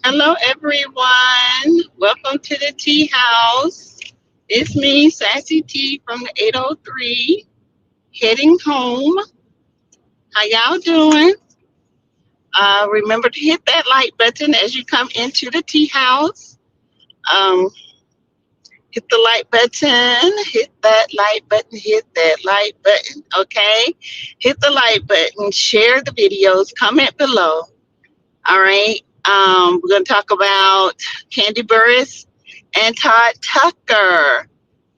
Hello, everyone. Welcome to the tea house. It's me, Sassy T from the 803, heading home. How y'all doing? Remember to hit that like button as you come into the tea house. Um, hit the like button, hit that like button, hit that like button. Okay? Hit the like button, share the videos, comment below. All right. We're going to talk about Kandi Burris and Todd Tucker.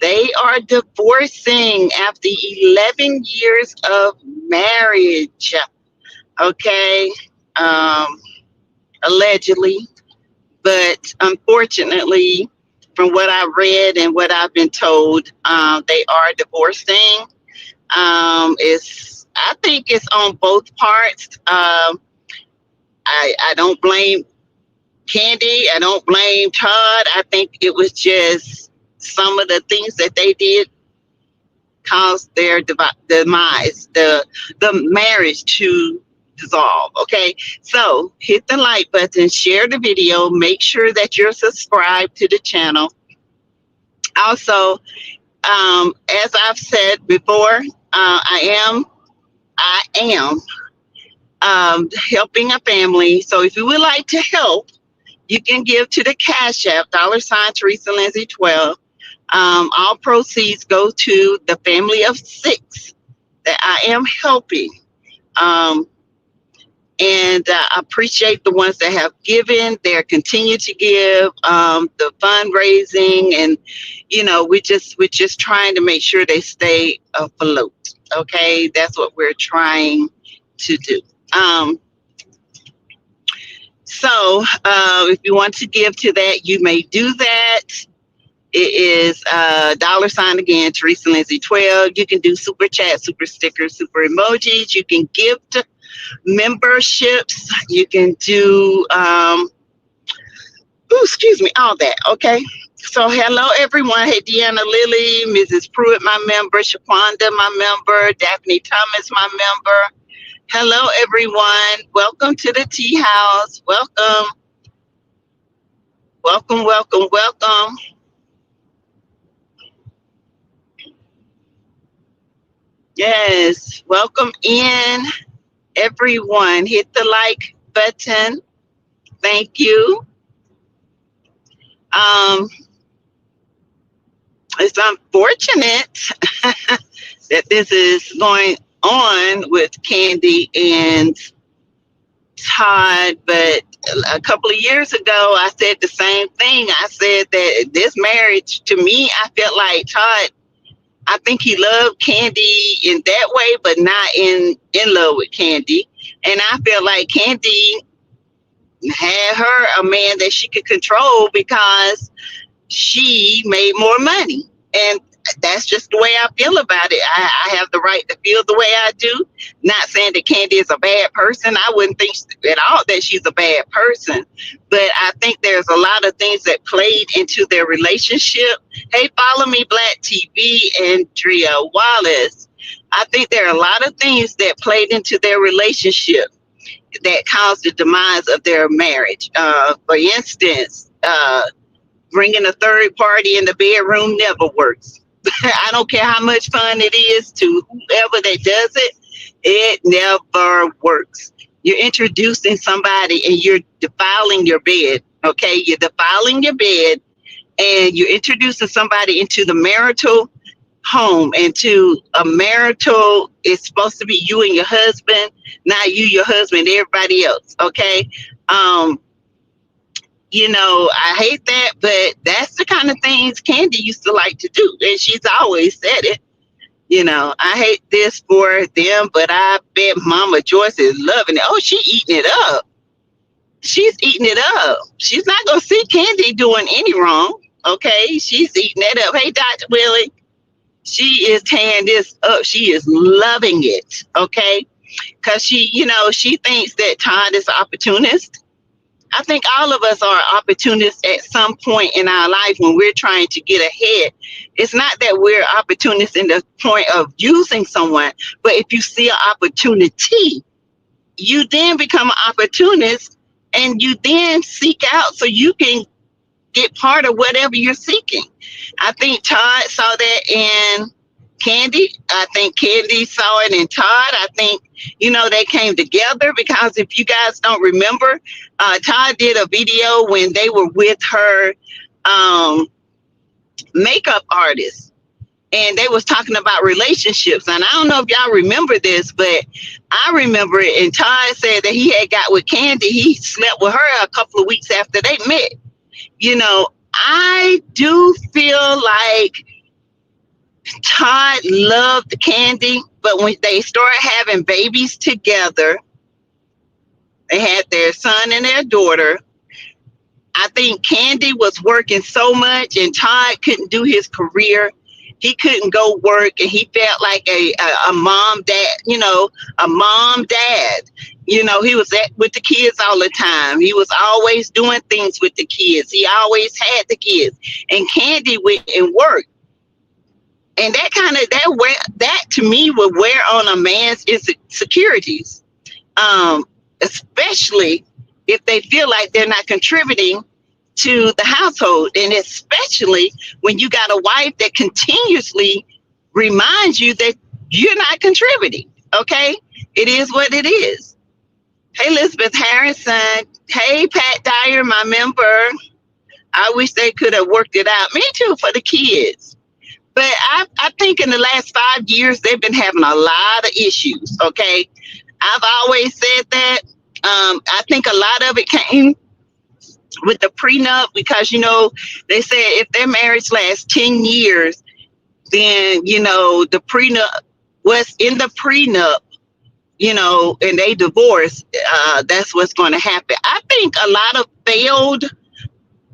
They are divorcing after 11 years of marriage. Okay. Um, Allegedly. But unfortunately, from what I read and what I've been told, they are divorcing. I think it's on both parts. I don't blame Kandi, I don't blame Todd. I think it was just some of the things that they did caused their demise, the marriage to dissolve. Okay, so hit the like button, share the video, make sure that you're subscribed to the channel. Also, as I've said before, I am helping a family. So if you would like to help, you can give to the Cash App, $ Teresa Lindsay 12. All proceeds go to the family of 6 that I am helping. Um, and I appreciate the ones that have given, they continue to give, the fundraising, and we're just trying to make sure they stay afloat. Okay, that's what we're trying to do. Um, if you want to give to that, you may do that. It is $ again, Teresa Lindsay 12. You can do super chat, super stickers, super emojis. You can gift memberships. You can do, all that. Okay. So hello, everyone. Hey, Deanna Lilly, Mrs. Pruitt, my member. Shaquanda, my member. Daphne Thomas, my member. Hello, everyone. Welcome to the tea house. Welcome, welcome, welcome, welcome. Yes, welcome in, everyone. Hit the like button. Thank you. Um, it's unfortunate that this is going on with Kandi and Todd, but a couple of years ago, I said the same thing. I said that this marriage, to me, I felt like Todd, I think he loved Kandi in that way, but not in love with Kandi. And I feel like Kandi had her a man that she could control because she made more money. And that's just the way I feel about it. I have the right to feel the way I do. Not saying that Kandi is a bad person. I wouldn't think at all that she's a bad person. But I think there's a lot of things that played into their relationship. Hey, follow me, Black TV, Andrea Wallace. I think there are a lot of things that played into their relationship that caused the demise of their marriage. For instance, bringing a third party in the bedroom never works. I don't care how much fun it is to whoever that does it, it never works. You're introducing somebody and you're defiling your bed. Okay, you're defiling your bed and you're introducing somebody into the marital home, into a marital. It's supposed to be you and your husband, not you, your husband, everybody else. Okay. um I hate that, but that's the kind of things Kandi used to like to do, and she's always said it. I hate this for them, but I bet Mama Joyce is loving it. Oh, she eating it up. She's eating it up. She's not gonna see Kandi doing any wrong. Okay, she's eating it up. Hey, Dr. Willie, she is tearing this up. She is loving it. Okay, because she thinks that Todd is an opportunist. I think all of us are opportunists at some point in our life when we're trying to get ahead. It's not that we're opportunists in the point of using someone, but if you see an opportunity, you then become an opportunist and you then seek out so you can get part of whatever you're seeking. I think Todd saw that in Kandi. I think Kandi saw it in Todd. I think, they came together because if you guys don't remember, Todd did a video when they were with her um, makeup artist. And they was talking about relationships. And I don't know if y'all remember this, but I remember it. And Todd said that he had got with Kandi. He slept with her a couple of weeks after they met. I do feel like Todd loved Kandi, but when they started having babies together, they had their son and their daughter. I think Kandi was working so much and Todd couldn't do his career. He couldn't go work, and he felt like a mom dad, a mom dad. He was with the kids all the time. He was always doing things with the kids. He always had the kids. And Kandi went and worked. And that to me would wear on a man's insecurities, especially if they feel like they're not contributing to the household, and especially when you got a wife that continuously reminds you that you're not contributing. Okay, it is what it is. Hey, Elizabeth Harrison. Hey, Pat Dyer, my member. I wish they could have worked it out. Me too, for the kids. But I think in the last 5 years they've been having a lot of issues. Okay, I've always said that. I think a lot of it came with the prenup, because they said if their marriage lasts 10 years, then the prenup, what's in the prenup, and they divorce, that's what's going to happen. I think a lot of failed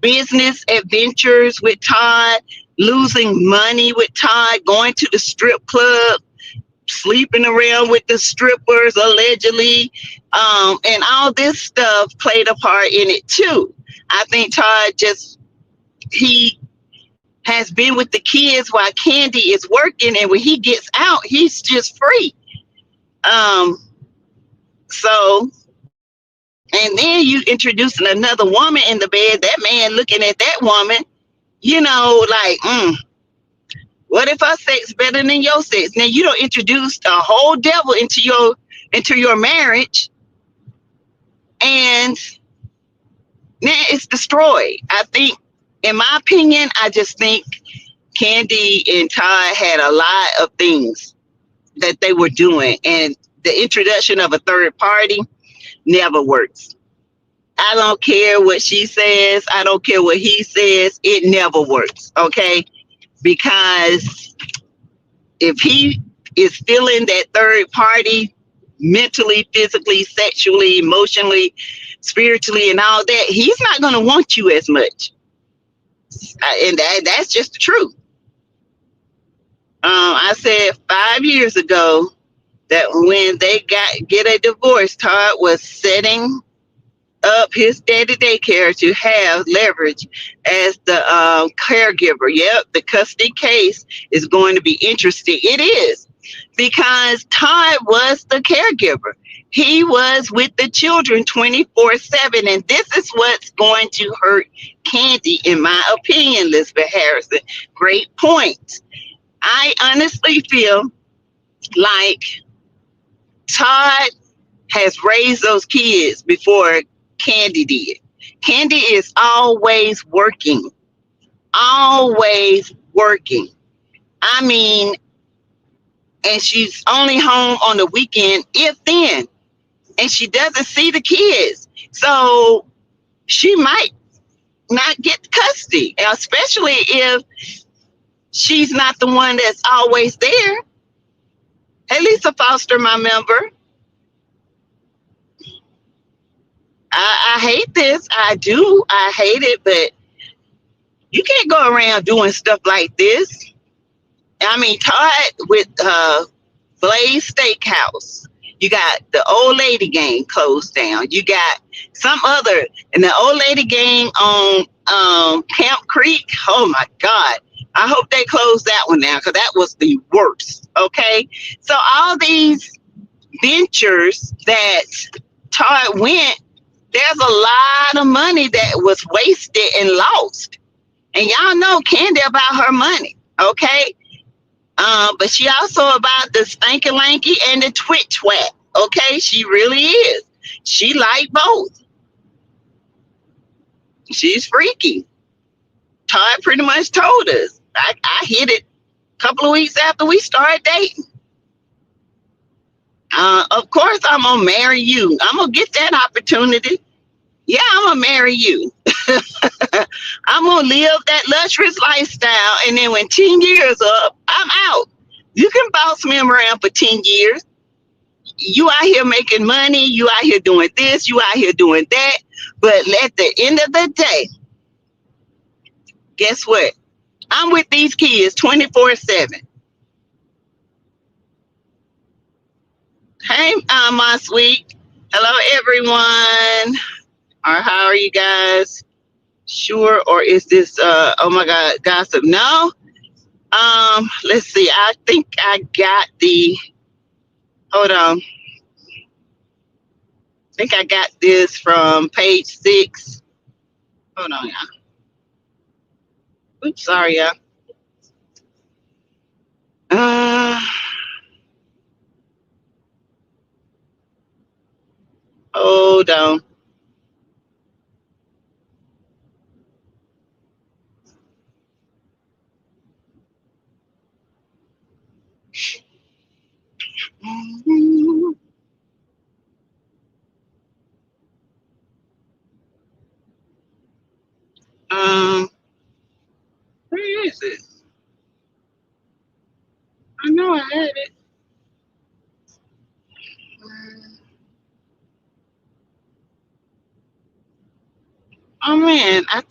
business adventures with Todd, losing money with Todd, going to the strip club, sleeping around with the strippers allegedly, and all this stuff played a part in it too. I think Todd he has been with the kids while Kandi is working, and when he gets out, he's just free. So, and then you introducing another woman in the bed, that man looking at that woman, like, what if her sex better than your sex? Now you don't introduce a whole devil into your marriage, and now it's destroyed. I think, in my opinion, I just think Kandi and Todd had a lot of things that they were doing, and the introduction of a third party never works. I don't care what she says. I don't care what he says. It never works, okay? Because if he is feeling that third party mentally, physically, sexually, emotionally, spiritually, and all that, he's not going to want you as much. And that's just the truth. I said 5 years ago that when they get a divorce, Todd was setting up his daddy daycare to have leverage as the caregiver. Yep, the custody case is going to be interesting. It is, because Todd was the caregiver. He was with the children 24/7, and this is what's going to hurt Kandi, in my opinion, Elizabeth Harrison. Great point. I honestly feel like Todd has raised those kids before Kandi did. Kandi is always working. Always working. I mean, and she's only home on the weekend, if then. And she doesn't see the kids. So she might not get custody, especially if she's not the one that's always there. Hey, Lisa Foster, my member. I hate this. I do. I hate it, but you can't go around doing stuff like this. I mean, Todd with Blaze Steakhouse. You got the old lady gang closed down. You got some other, and the old lady gang on Camp Creek. Oh my God. I hope they close that one down, because that was the worst. Okay. So all these ventures that Todd went There's a lot of money that was wasted and lost. And y'all know Kandi about her money, okay? But she also about the stanky lanky and the twitch whack, okay? She really is. She like both. She's freaky. Todd pretty much told us. I hit it a couple of weeks after we started dating. Of course, I'm gonna marry you. I'm gonna get that opportunity. Yeah, I'm gonna marry you. I'm gonna live that luxurious lifestyle, and then when 10 years up, I'm out. You can boss me around for 10 years. You out here making money, you out here doing this, you out here doing that. But at the end of the day, guess what? I'm with these kids 24/7. Hey, my sweet. Hello, everyone. Or how are you guys? Sure, or is this oh my god, gossip? No. Let's see. I think I got the hold on. I think I got this from page 6. Hold on, y'all. Oops, sorry, y'all. Uh hold on. Um, where is it? I know I had it. Oh man, I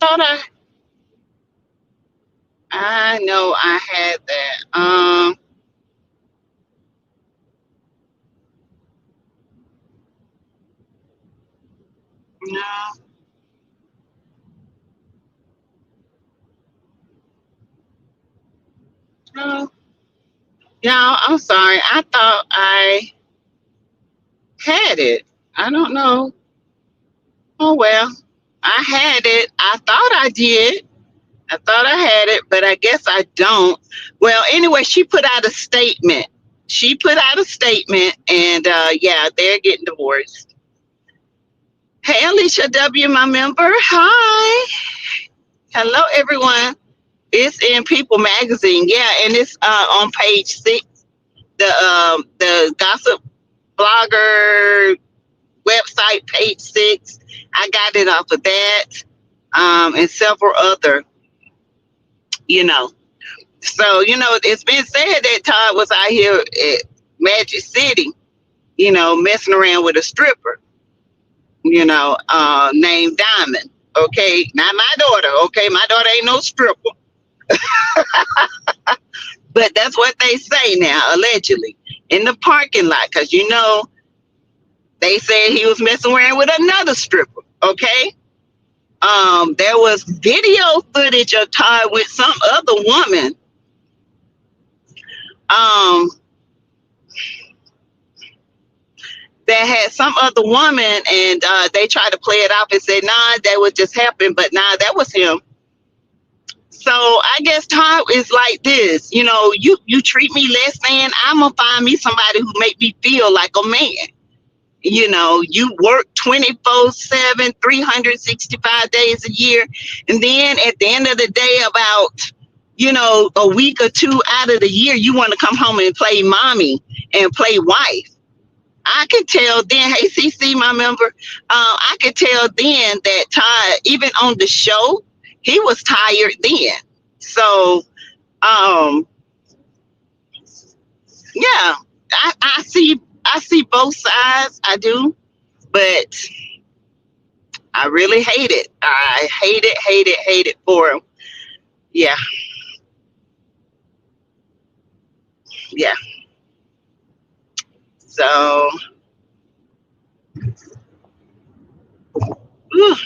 know I had that. No, no. Yeah, I'm sorry. I thought I had it. I don't know. Oh well. I had it. I thought I did. I thought I had it, but I guess I don't. Well, anyway, she put out a statement. She put out a statement, and yeah, they're getting divorced. Hey, Alicia W., my member. Hi. Hello, everyone. It's in People Magazine. Yeah, and it's on page 6. The gossip blogger website, page 6. I got it off of that, and several other, you know. So, it's been said that Todd was out here at Magic City, messing around with a stripper, named Diamond. Okay, not my daughter. Okay, my daughter ain't no stripper, but that's what they say now, allegedly, in the parking lot, because they said he was messing around with another stripper. Okay, there was video footage of Todd with some other woman. Um, that had some other woman, and they tried to play it off and said, nah, that would just happen, but nah, that was him. So I guess Todd is like this, you treat me less than, I'm gonna find me somebody who make me feel like a man. You work 24/7, 365 days a year, and then at the end of the day, about a week or two out of the year, you want to come home and play mommy and play wife. I could tell then, hey CC, my member, I could tell then that Todd, even on the show, he was tired then. So, yeah, I see both sides. I do, but I really hate it. I hate it for him. Yeah, yeah. So, whew,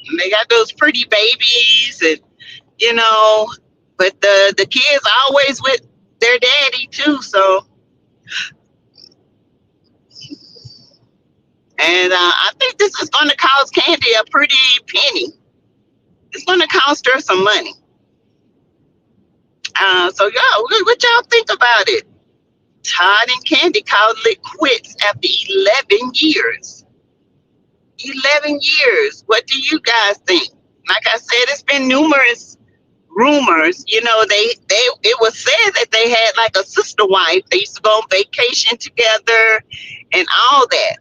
and they got those pretty babies, and you know, but the kids always with their daddy too. So And I think this is going to cost Kandi a pretty penny. It's going to cost her some money. So y'all, what y'all think about it? Todd and Kandi called it quits after 11 years. 11 years. What do you guys think? Like I said, it's been numerous rumors. You know, it was said that they had like a sister wife. They used to go on vacation together and all that.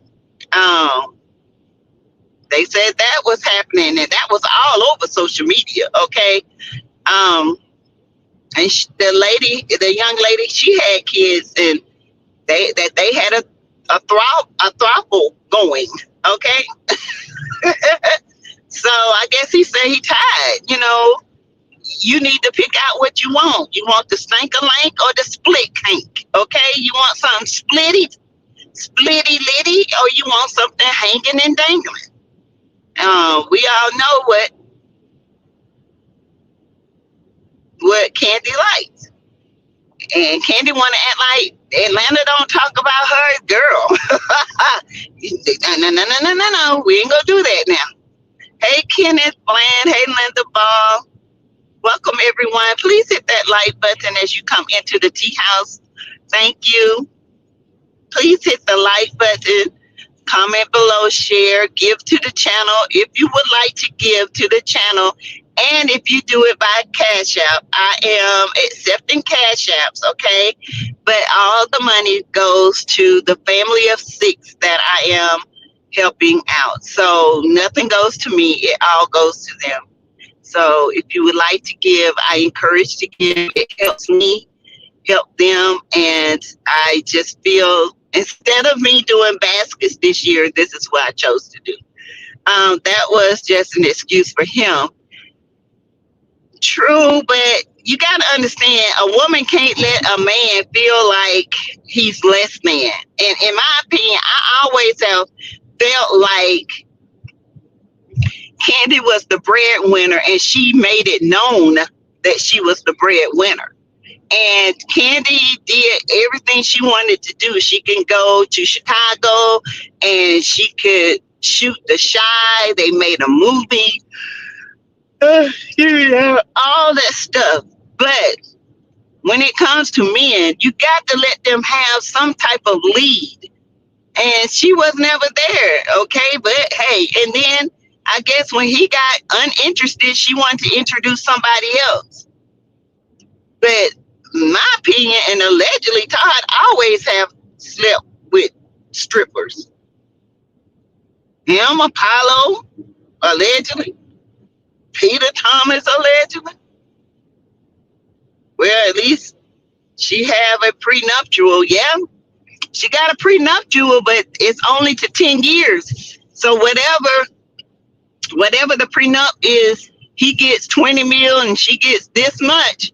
They said that was happening, and that was all over social media. Okay. And the young lady, she had kids, and they had a throuple going. Okay. So I guess he said he tired. You know, you need to pick out what you want. You want the stank-a-lank or the split kink? Okay, you want something splitty litty, or you want something hanging and dangling? We all know what Kandi likes, and Kandi want to act like Atlanta don't talk about her. Girl, no, we ain't gonna do that now. Hey, Kenneth Bland. Hey, Linda Ball. Welcome, everyone. Please hit that like button as you come into the tea house. Thank you. Please hit the like button, comment below, share, give to the channel if you would like to give to the channel. And if you do it by Cash App, I am accepting Cash Apps, okay? But all the money goes to the family of 6 that I am helping out. So nothing goes to me, it all goes to them. So if you would like to give, I encourage to give. It helps me help them. And I just feel, instead of me doing baskets this year, this is what I chose to do. That was just an excuse for him. True, but you got to understand, a woman can't let a man feel like he's less than. And in my opinion, I always have felt like Kandi was the breadwinner, and she made it known that she was the breadwinner. And Kandi did everything she wanted to do. She can go to Chicago and she could shoot The Shy. They made a movie. All that stuff. But when it comes to men, you got to let them have some type of lead. And she was never there, okay? But hey, and then I guess when he got uninterested, she wanted to introduce somebody else. But my opinion, and allegedly Todd always have slept with strippers. Him, Apollo, allegedly. Peter Thomas, allegedly. Well, at least she have a prenuptial. Yeah, she got a prenuptial, but it's only to 10 years. So whatever the prenup is, he gets 20 mil and she gets this much.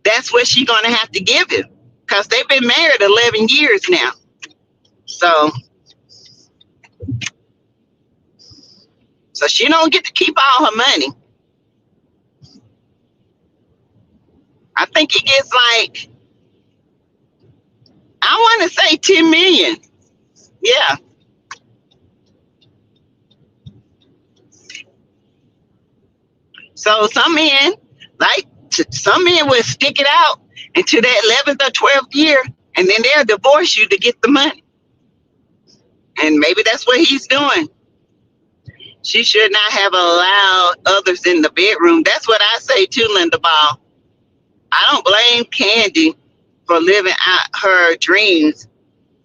That's what she's gonna have to give him, because they've been married 11 years now. So she don't get to keep all her money. I think he gets like, I want to say 10 million. Yeah. So some men will stick it out into that 11th or 12th year, and then they'll divorce you to get the money. And maybe that's what he's doing. She should not have allowed others in the bedroom. That's what I say too, Linda Ball. I don't blame Kandi for living out her dreams.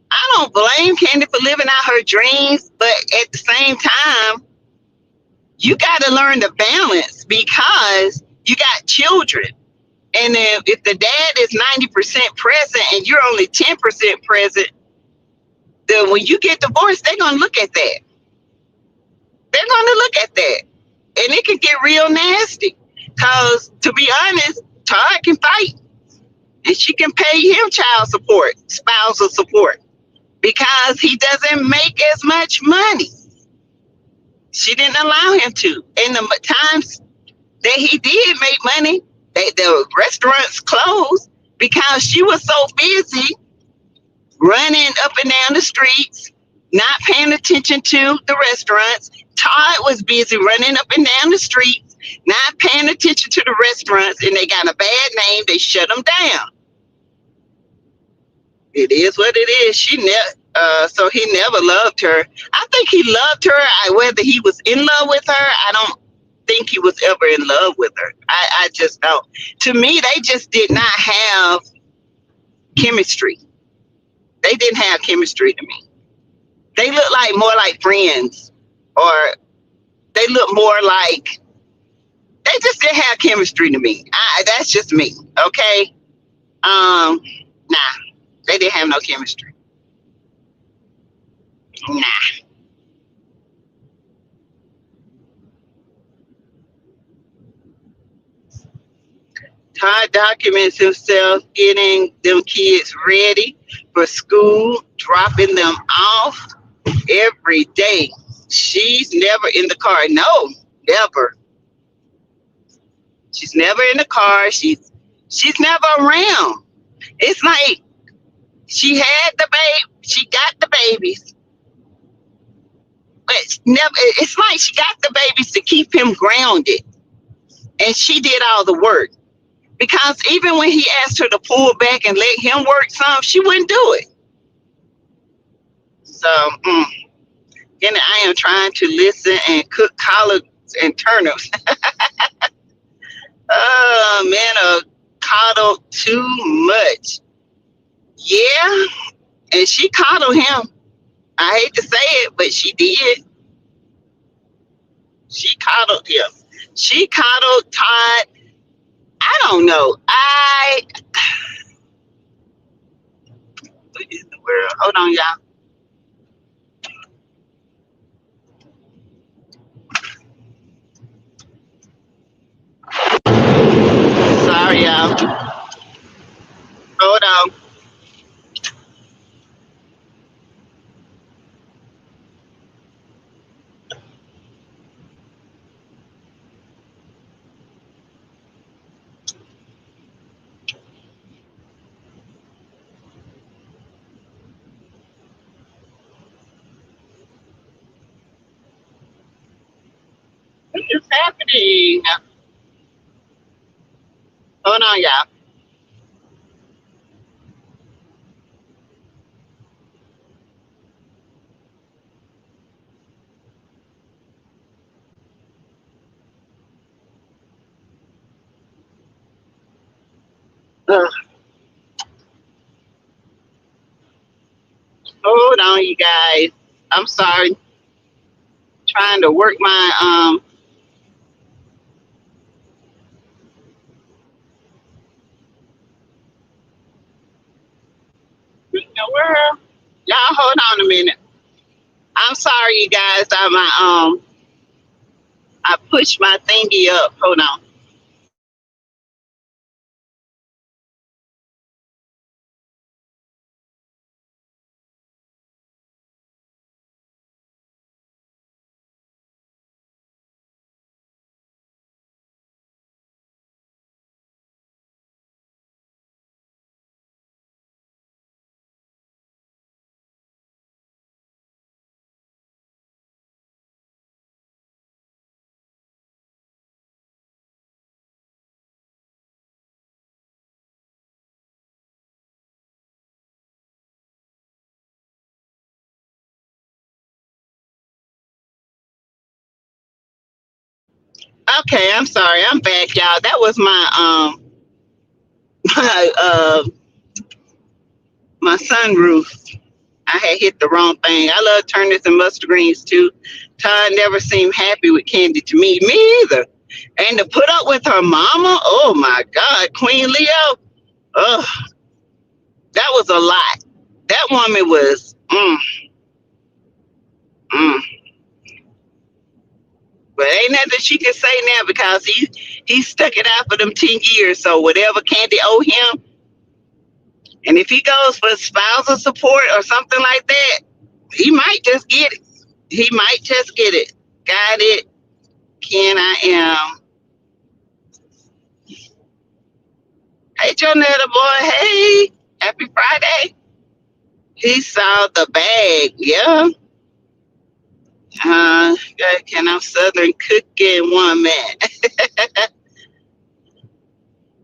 I don't blame Kandi for living out her dreams, but at the same time, you got to learn to balance, because you got children. And if the dad is 90% present and you're only 10% present, then when you get divorced, they're going to look at that. They're going to look at that. And it can get real nasty. Because to be honest, Todd can fight. And she can pay him child support, spousal support, because he doesn't make as much money. She didn't allow him to. And the times that he did make money, the restaurants closed because she was so busy running up and down the streets, not paying attention to the restaurants. Todd was busy running up and down the streets, not paying attention to the restaurants, and they got a bad name. They shut them down. It is what it is. So he never loved her. I think he loved her. Whether he was in love with her, I don't think he was ever in love with her. I just don't. To me, they just did not have chemistry. They didn't have chemistry to me. They look like more like friends, or they look more like they just didn't have chemistry to me. That's just me. Okay. Nah, they didn't have no chemistry. Nah. Todd documents himself getting them kids ready for school, dropping them off every day. She's never in the car. No, never. She's never in the car. She's never around. It's like she had the baby, she got the babies, but never. It's like she got the babies to keep him grounded, and she did all the work. Because even when he asked her to pull back and let him work some, she wouldn't do it. So, and I am trying to listen and cook collards and turnips. Oh man, coddled too much. Yeah, and she coddled him. I hate to say it, but she did. She coddled him. She coddled Todd. I don't know. What is the word? Hold on, y'all. Sorry, y'all. Hold on. What is happening? Hold on, y'all. Uh, Hold on, you guys. I'm sorry. Trying to work my in the world. Y'all hold on a minute. I'm sorry, you guys. I pushed my thingy up. Hold on. Okay, I'm sorry. I'm back, y'all. That was my my my sunroof. I had hit the wrong thing. I love turnips and mustard greens too. Todd never seemed happy with Kandi to me. Me either. And to put up with her mama, oh my God, Queen Leo. Oh, that was a lot. That woman was, mm. But ain't nothing she can say now because he stuck it out for them 10 years. So whatever Kandi owe him, and if he goes for spousal support or something like that, he might just get it. He might just get it. Got it. Ken, I am. Hey, Jonetta boy. Hey, happy Friday. He saw the bag. Yeah. Can I'm Southern cooking woman.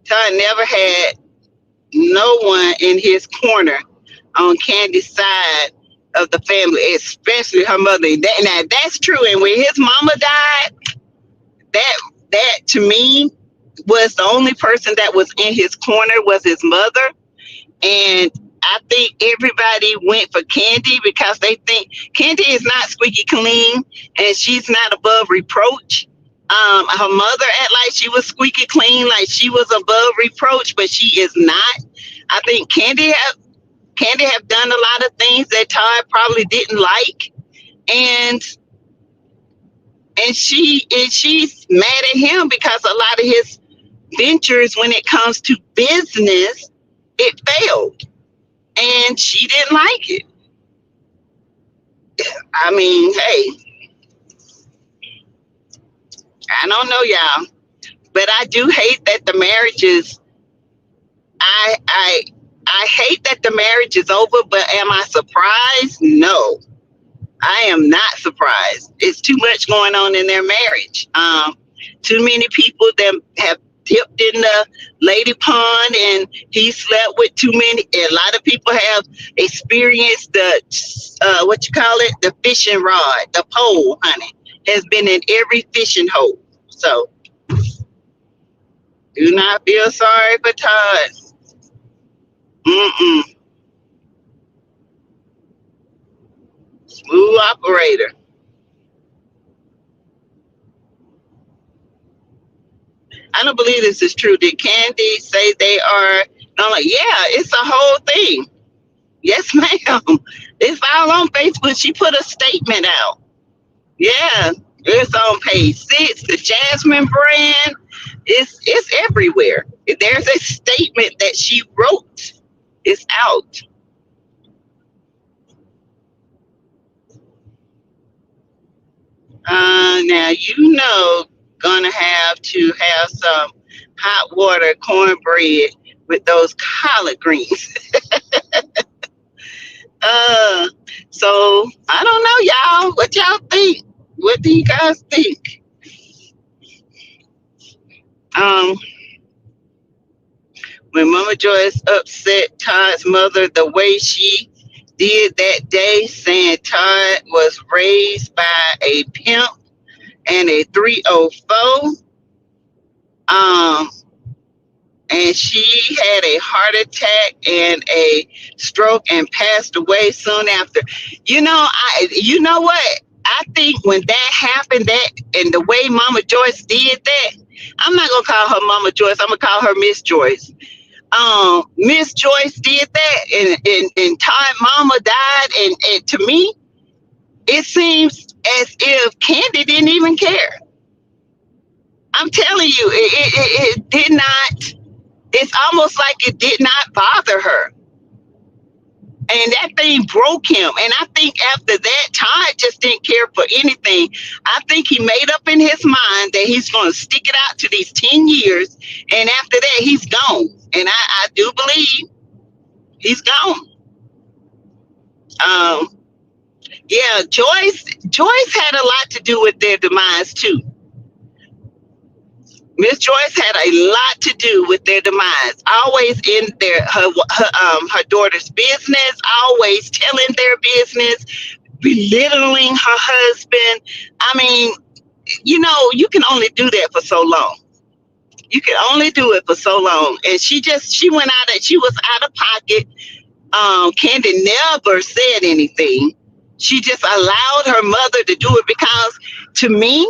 Todd never had no one in his corner on Candy's side of the family, especially her mother. Now that's true. And when his mama died, that to me was the only person that was in his corner was his mother. And I think everybody went for Kandi because they think Kandi is not squeaky clean and she's not above reproach. Her mother act like she was squeaky clean, like she was above reproach, but she is not. I think Kandi have done a lot of things that Todd probably didn't like, and she's mad at him because a lot of his ventures when it comes to business, it failed, and she didn't like it. I mean, hey, I don't know, y'all, but I do hate that the marriage is. I I I hate that the marriage is over, but am I surprised? No, I am not surprised. It's too much going on in their marriage. Too many people that have dipped in the lady pond, and he slept with too many. A lot of people have experienced the what you call it, the fishing rod, the pole, honey, has been in every fishing hole. So do not feel sorry for Todd. Mm-mm. Smooth operator. I don't believe this is true. Did Kandi say they are? And I'm like, yeah, it's a whole thing. Yes, ma'am. It's all on Facebook. She put a statement out. Yeah, it's on page 6. The Jasmine brand, it's everywhere. There's a statement that she wrote. It's out. Now gonna have to have some hot water cornbread with those collard greens. Uh, so I don't know, y'all. What y'all think? What do you guys think? Um, when Mama Joyce upset Todd's mother the way she did that day, saying Todd was raised by a pimp and a 304, um, and she had a heart attack and a stroke and passed away soon after. You know what? I think when that happened, that and the way Mama Joyce did that, I'm not gonna call her Mama Joyce. I'm gonna call her Miss Joyce. Miss Joyce did that, and Todd Mama died, and to me, it seems as if Kandi didn't even care. I'm telling you, it did not. It's almost like it did not bother her. And that thing broke him. And I think after that, Todd just didn't care for anything. I think he made up in his mind that he's going to stick it out to these 10 years. And after that, he's gone. And I do believe he's gone. Um, yeah, Joyce had a lot to do with their demise, too. Miss Joyce had a lot to do with their demise. Always in her daughter's business, always telling their business, belittling her husband. I mean, you can only do that for so long. You can only do it for so long. And she went out and she was out of pocket. Kandi never said anything. She just allowed her mother to do it because, to me,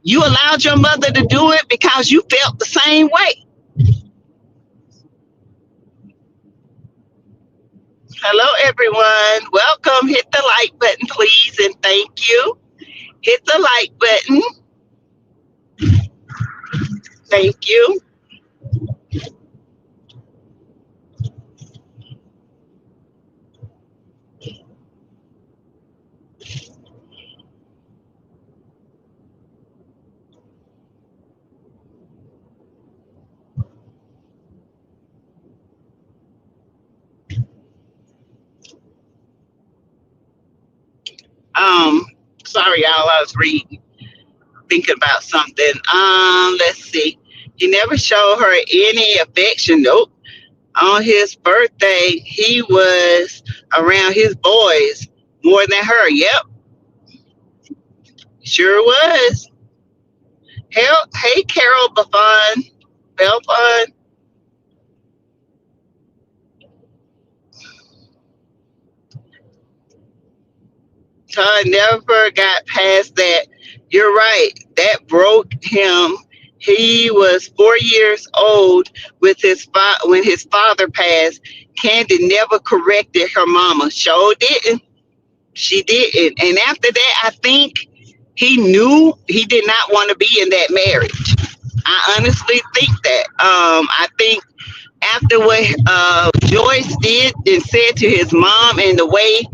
you allowed your mother to do it because you felt the same way. Hello, everyone. Welcome. Hit the like button, please, and thank you. Hit the like button. Thank you. Um, sorry, y'all. I was reading, thinking about something. Let's see. He never showed her any affection. Nope. On his birthday, he was around his boys more than her. Yep, sure was. Hell, hey, Carol Belfon. Todd never got past that. You're right. That broke him. He was 4 years old when his father passed. Kandi never corrected her mama. Sure didn't. She didn't. And after that, I think he knew he did not want to be in that marriage. I honestly think that. I think after what Joyce did and said to his mom, and the way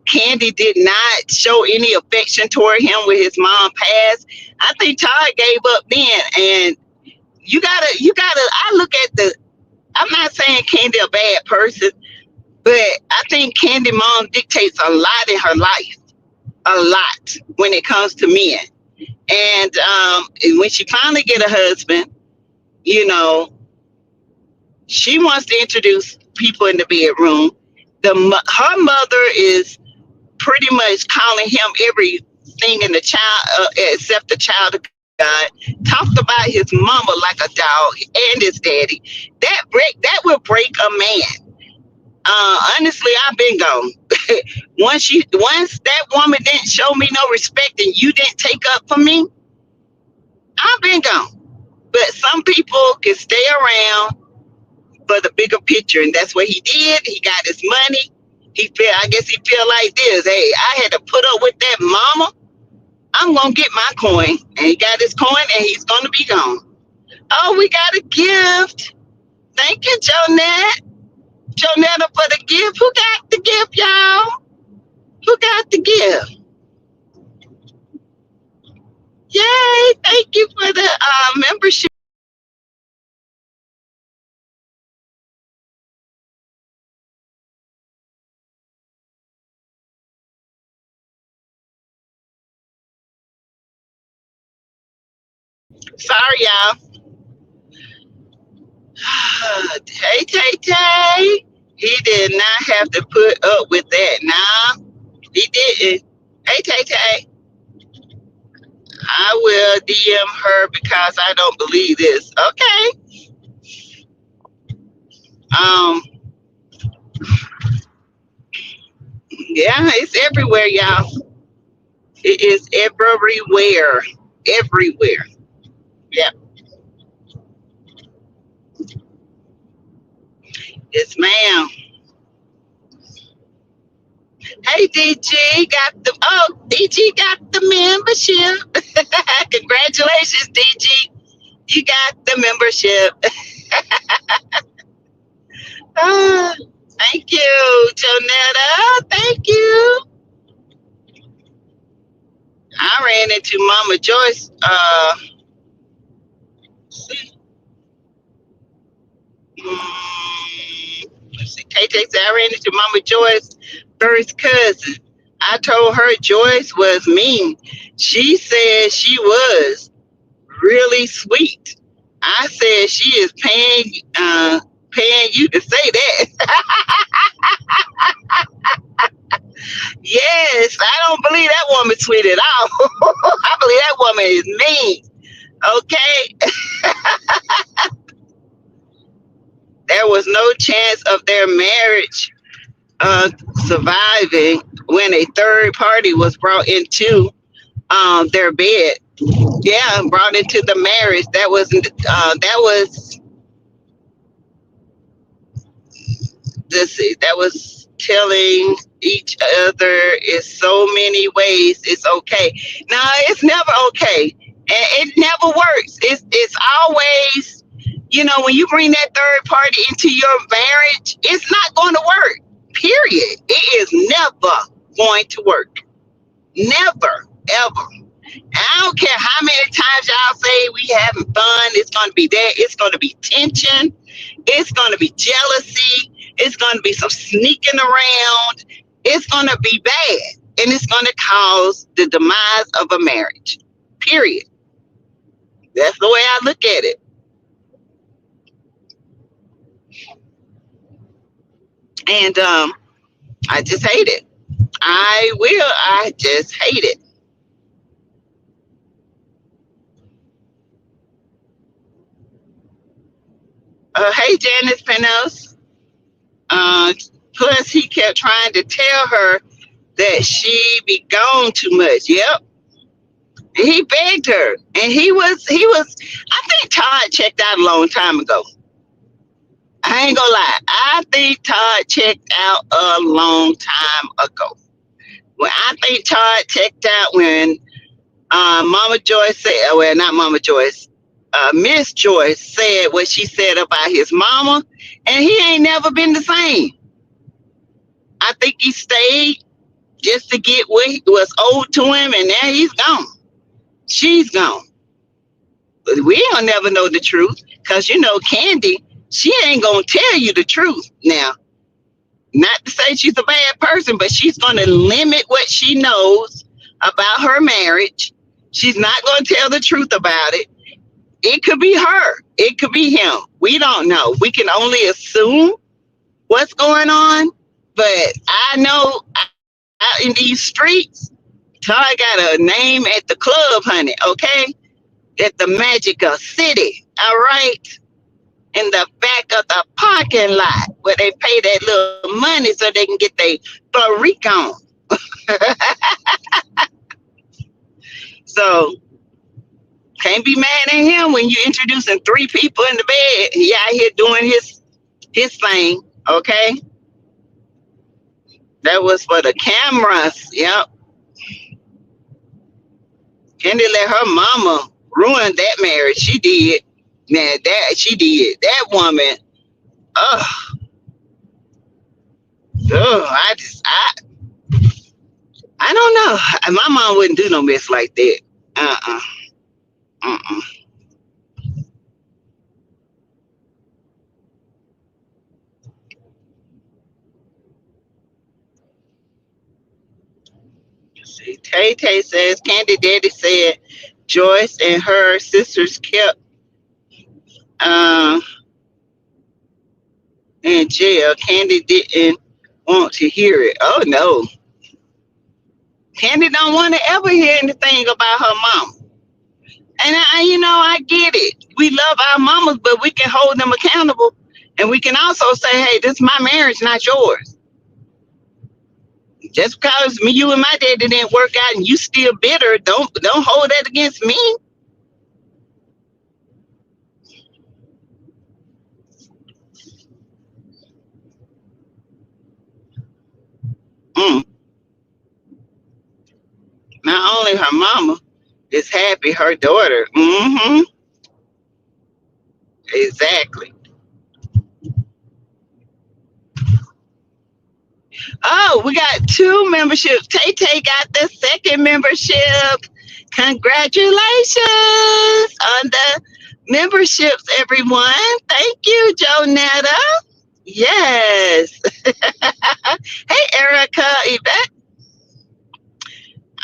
Kandi did not show any affection toward him with his mom passed, I think Todd gave up then. And I look at I'm not saying Kandi a bad person, but I think Kandi mom dictates a lot in her life, a lot when it comes to men. And when she finally get a husband, you know, she wants to introduce people in the bedroom. Her mother is pretty much calling him everything in the child except the child of God. Talked about his mama like a dog and his daddy. That will break a man. Honestly, I've been gone. once that woman didn't show me no respect and you didn't take up for me, I've been gone. But some people can stay around for the bigger picture, and that's what he did. He got his money. I guess he feel like this. Hey, I had to put up with that mama. I'm gonna get my coin. And he got his coin and he's gonna be gone. Oh, we got a gift. Thank you, Jonette. Jonetta for the gift. Who got the gift, y'all? Who got the gift? Yay! Thank you for the membership. Sorry, y'all. Tay Tay Tay. He did not have to put up with that. Nah, he didn't. Hey Tay Tay. I will DM her because I don't believe this. Okay. Um, yeah, it's everywhere, y'all. It is everywhere. Everywhere. Yeah. Yes, ma'am. Hey DG DG got the membership. Congratulations, DG. You got the membership. Ah, thank you, Jonetta. Thank you. I ran into Mama Joyce. Let's see. KJ said I ran into Mama Joyce first cousin. I told her Joyce was mean. She said she was really sweet. I said she is paying you to say that. Yes, I don't believe that woman's sweet at all. I believe that woman is mean. Okay. There was no chance of their marriage surviving when a third party was brought into their bed. Yeah, brought into the marriage. That was telling each other in so many ways it's okay. No, it's never okay, and it never works. It's always, when you bring that third party into your marriage, it's not going to work. Period. It is never going to work. Never, ever. I don't care how many times y'all say we having fun. It's going to be that. It's going to be tension. It's going to be jealousy. It's going to be some sneaking around. It's going to be bad. and it's going to cause the demise of a marriage. Period. That's the way I look at it. And I just hate it. I just hate it. Hey, Janice Penos. Uh, Plus, he kept trying to tell her that she be gone too much. Yep. He begged her, and he was. I think Todd checked out a long time ago. I ain't gonna lie. I think Todd checked out a long time ago. Well, I think Todd checked out when Mama Joyce said, well, not Mama Joyce, Miss Joyce said what she said about his mama, and he ain't never been the same. I think he stayed just to get what was owed to him, and now he's gone. She's gone. But we don't never know the truth because, Kandi, she ain't going to tell you the truth. Now, not to say she's a bad person, but she's going to limit what she knows about her marriage. She's not going to tell the truth about it. It could be her. It could be him. We don't know. We can only assume what's going on. But I know out in these streets, Todd got a name at the club, honey, okay? At the Magical City, all right? In the back of the parking lot where they pay that little money so they can get their freak on. So, can't be mad at him when you're introducing 3 people in the bed. He out here doing his thing, okay? That was for the cameras. Yep. Kandi let her mama ruin that marriage. She did. Man, she did. That woman, ugh. Ugh, I don't know. My mom wouldn't do no mess like that. Uh-uh. Uh-uh. See, Tay Tay says, Kandi Daddy said Joyce and her sisters kept uh, in jail. Kandi didn't want to hear it. Oh, no. Kandi don't want to ever hear anything about her mom. And I get it. We love our mamas, but we can hold them accountable. And we can also say, hey, this is my marriage, not yours. Just because you and my daddy didn't work out and you still bitter, don't hold that against me. Mm. Not only her mama is happy, her daughter. Mm-hmm. Exactly. Oh, we got 2 memberships. Tay Tay got the 2nd membership. Congratulations on the memberships, everyone. Thank you, Jonetta. Yes. Hey, Erica, Yvette.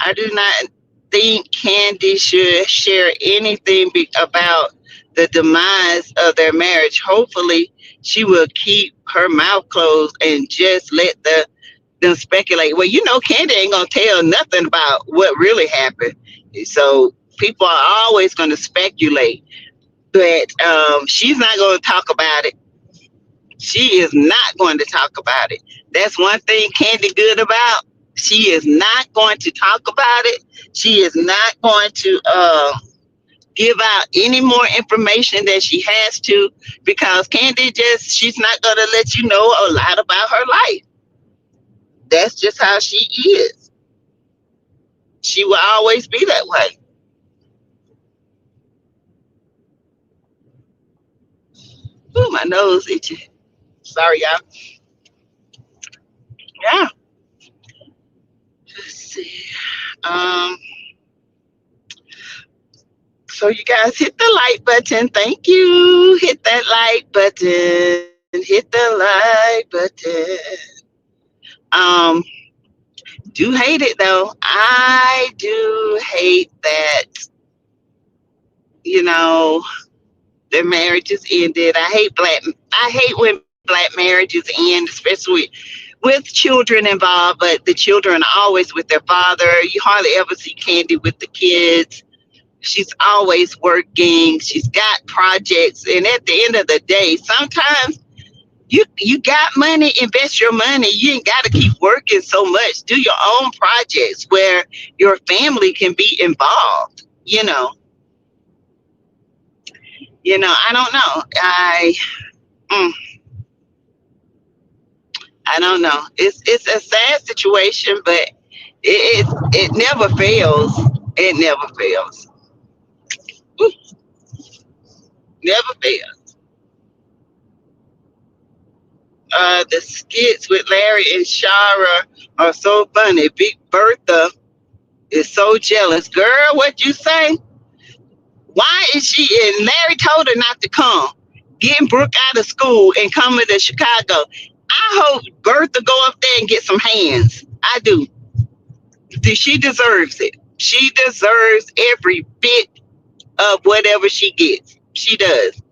I do not think Kandi should share anything about the demise of their marriage. Hopefully, she will keep her mouth closed and just let them speculate. Well, Kandi ain't gonna tell nothing about what really happened. So people are always gonna speculate, but she's not gonna talk about it. She is not going to talk about it. That's one thing Kandi good about. She is not going to talk about it. She is not going to give out any more information that she has to, because Kandi she's not going to let you know a lot about her life. That's just how she is. She will always be that way. Ooh, my nose itchy. Sorry, y'all. Yeah. Let's see. Um, So you guys hit the like button. Thank you. Hit that like button. Hit the like button. Um, Do hate it though. I do hate that, you know, their marriages ended. I hate when black marriages end, especially with children involved, but the children are always with their father. You hardly ever see Kandi with the kids. She's always working. She's got projects. And at the end of the day, sometimes you got money, invest your money. You ain't got to keep working so much. Do your own projects where your family can be involved. I don't know. Mm, I don't know. It's a sad situation, but it never fails. It never fails. Ooh, never fails. The skits with Larry and Shara are so funny. Big Bertha is so jealous. Girl, what you say? Why is she and Larry told her not to come, getting Brooke out of school and coming to Chicago. I hope Bertha go up there and get some hands. I do. She deserves it. She deserves every bit of whatever she gets. She does.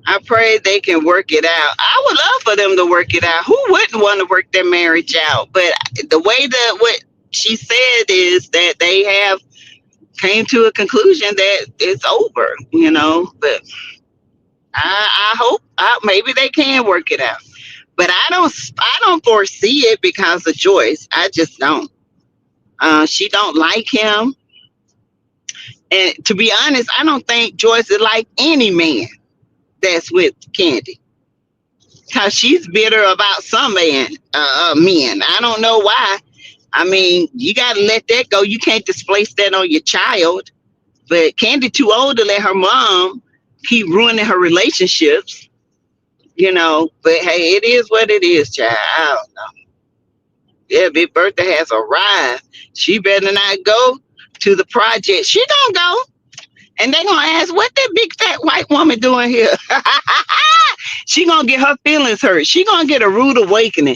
I pray they can work it out. I would love for them to work it out. Who wouldn't want to work their marriage out? But the way that what she said is that they have came to a conclusion that it's over. But I hope maybe they can work it out. But I don't foresee it because of Joyce. I just don't. She don't like him. And to be honest, I don't think Joyce is like any man that's with Kandi. Because she's bitter about some men. I don't know why. I mean, you got to let that go. You can't displace that on your child. But Kandi too old to let her mom keep ruining her relationships. But hey, it is what it is, child. I don't know. Yeah, Big Bertha has arrived. She better not go to the project. She don't go. And they gonna ask, what that big fat white woman doing here? She gonna get her feelings hurt. She gonna get a rude awakening.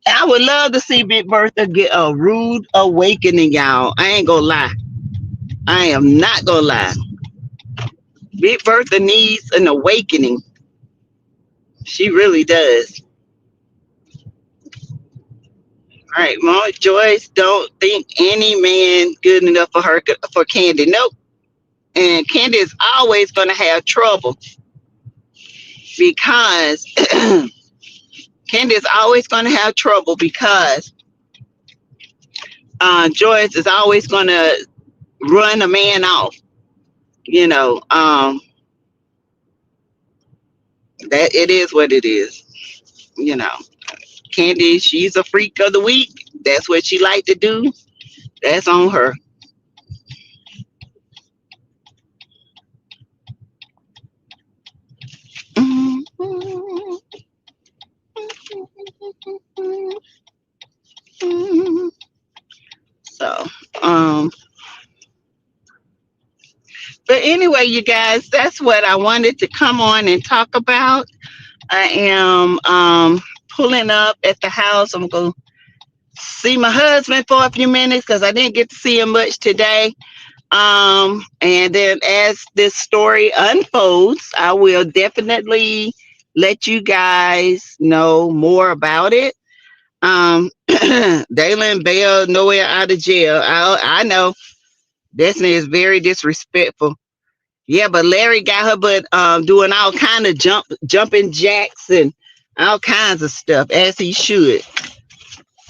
I would love to see Big Bertha get a rude awakening, y'all. I ain't gonna lie. I am not gonna lie. Big Bertha needs an awakening. She really does. All right, Mom Joyce don't think any man good enough for her for Kandi. Nope. And Kandi is always gonna have trouble because Kandi is always gonna have trouble because Joyce is always gonna run a man off. You know, that it is what it is. You know, Kandi, she's a freak of the week. That's what she like to do. That's on her. So, but anyway, you guys, that's what I wanted to come on and talk about. I am pulling up at the house. I'm going to see my husband for a few minutes because I didn't get to see him much today. And then as this story unfolds, I will definitely let you guys know more about it. Dalen Bell nowhere out of jail. I know Destiny is very disrespectful. Yeah, but Larry got her but doing all kind of jumping jacks and all kinds of stuff as he should.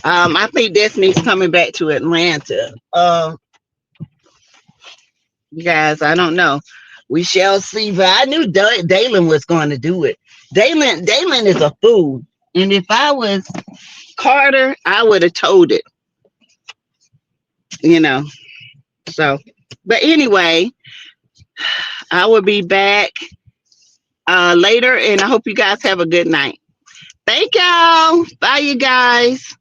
I think Destiny's coming back to Atlanta. You guys, I don't know. We shall see. But I knew Dalen was going to do it. Dalen is a fool. And if I was Carter, I would have told it. So, but anyway, I will be back later, and I hope you guys have a good night. Thank y'all. Bye, you guys.